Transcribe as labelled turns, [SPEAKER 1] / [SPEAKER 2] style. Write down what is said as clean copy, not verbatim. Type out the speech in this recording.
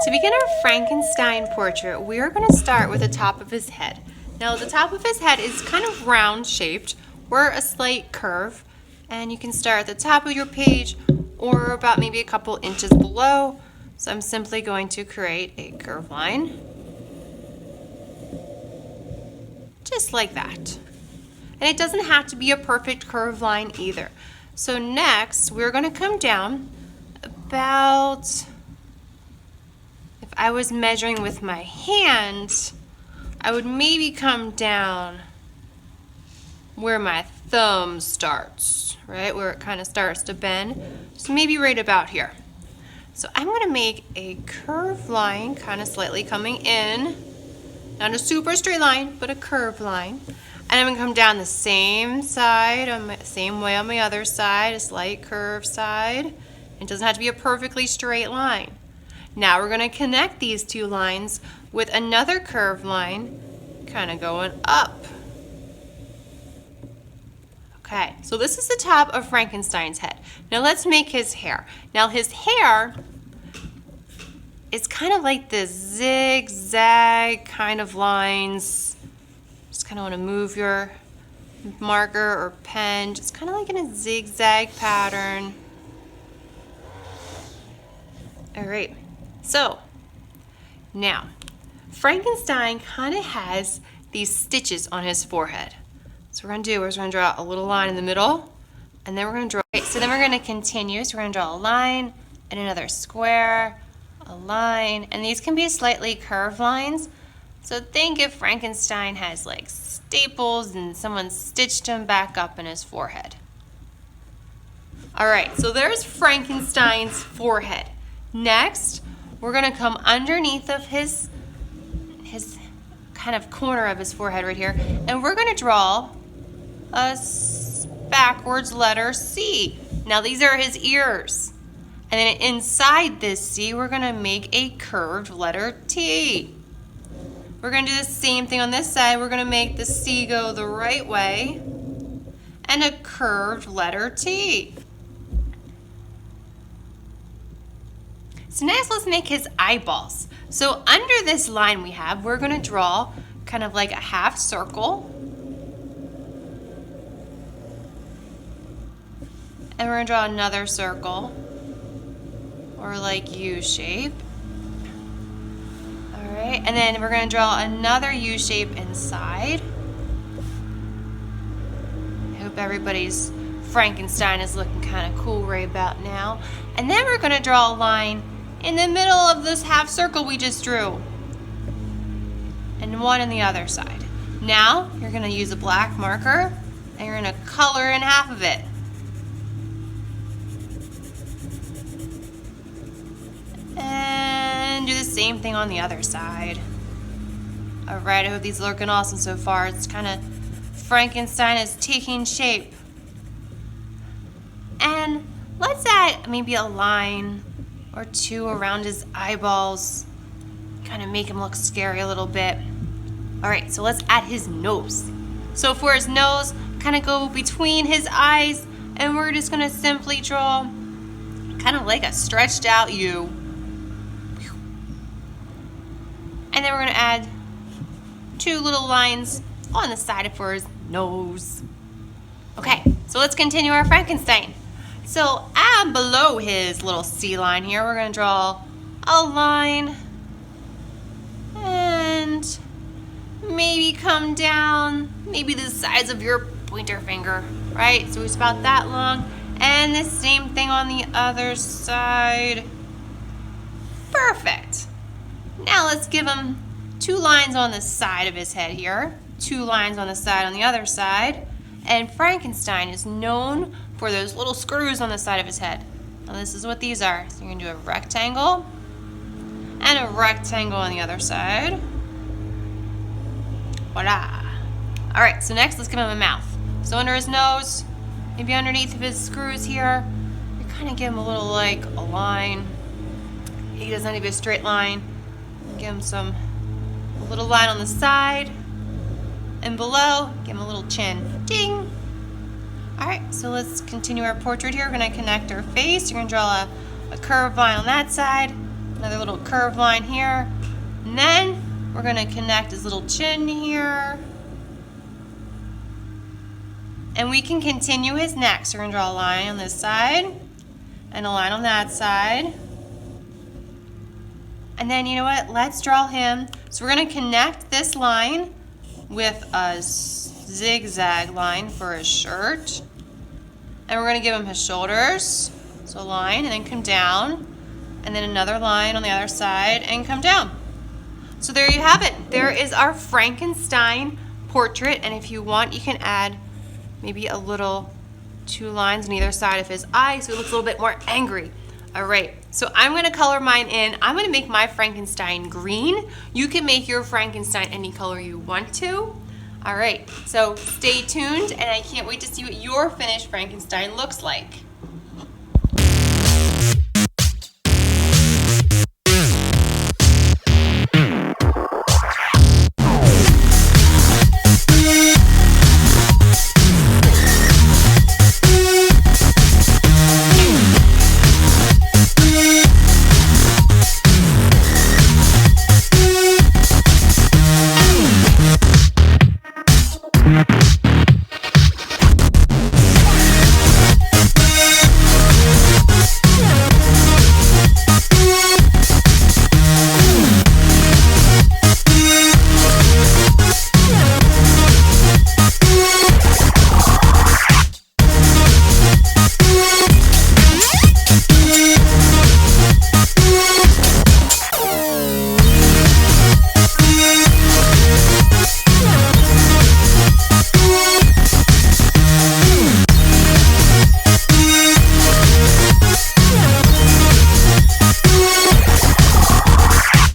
[SPEAKER 1] To begin our Frankenstein portrait, we are going to start with the top of his head. Now, the top of his head is kind of round shaped or a slight curve, and you can start at the top of your page or about maybe a couple inches below. So I'm simply going to create a curved line, just like that. And it doesn't have to be a perfect curved line either. So next, we're going to come down about, if I was measuring with my hand, I would maybe come down where my thumb starts, right? Where it kind of starts to bend. So maybe right about here. So I'm going to make a curved line, kind of slightly coming in. Not a super straight line, but a curved line. And I'm going to come down the same side, same way on my other side, a slight curved side. It doesn't have to be a perfectly straight line. Now we're going to connect these two lines with another curved line, kind of going up. Okay, so this is the top of Frankenstein's head. Now let's make his hair. Now his hair is kind of like this zigzag kind of lines. Just kind of want to move your marker or pen, just kind of like in a zigzag pattern. All right, so now Frankenstein kind of has these stitches on his forehead. So we're going to draw a little line in the middle, and then we're going to draw, okay, so then we're going to continue. So we're going to draw a line and another square, a line, and these can be slightly curved lines. So think if Frankenstein has like staples and someone stitched him back up in his forehead. All right, so there's Frankenstein's forehead. Next, we're going to come underneath of his kind of corner of his forehead right here, and we're going to draw a backwards letter C. Now these are his ears. And then inside this C, we're going to make a curved letter T. We're going to do the same thing on this side. We're going to make the C go the right way and a curved letter T. So next, let's make his eyeballs. So under this line we have, we're going to draw kind of like a half circle. And we're going to draw another circle, or like U shape. All right, and then we're going to draw another U shape inside. I hope everybody's Frankenstein is looking kind of cool right about now. And then we're going to draw a line in the middle of this half circle we just drew, and one on the other side. Now you're going to use a black marker and you're going to color in half of it. And do the same thing on the other side. All right, I hope these are looking awesome so far. It's kind of, Frankenstein is taking shape. And let's add maybe a line or two around his eyeballs. Kind of make him look scary a little bit. All right, so let's add his nose. So for his nose, kind of go between his eyes, and we're just gonna simply draw kind of like a stretched out U. And then we're gonna add two little lines on the side for his nose. Okay, so let's continue our Frankenstein. So below his little C line here, we're going to draw a line and maybe come down, maybe the size of your pointer finger, right? So it's about that long. And the same thing on the other side. Perfect. Now let's give him two lines on the side of his head here, two lines on the side on the other side. And Frankenstein is known for those little screws on the side of his head. Now this is what these are. So you're going to do a rectangle and a rectangle on the other side. Voila. All right, so next let's give him a mouth. So under his nose, maybe underneath of his screws here, you kind of give him a little like a line. He doesn't need to be a straight line. Give him a little line on the side. And below, give him a little chin. Ding! All right, so let's continue our portrait here. We're gonna connect our face. You're gonna draw a curved line on that side Another little curved line here. And then we're gonna connect his little chin here. And we can continue his neck. So we're gonna draw a line on this side and a line on that side. And then you know what, let's draw him. So we're gonna connect this line with a zigzag line for his shirt. And we're gonna give him his shoulders. So a line and then come down. And then another line on the other side and come down. So there you have it. There is our Frankenstein portrait. And if you want, you can add maybe a little 2 lines on either side of his eye so it looks a little bit more angry. All right, so I'm gonna color mine in. I'm gonna make my Frankenstein green. You can make your Frankenstein any color you want to. All right, so stay tuned and I can't wait to see what your finished Frankenstein looks like.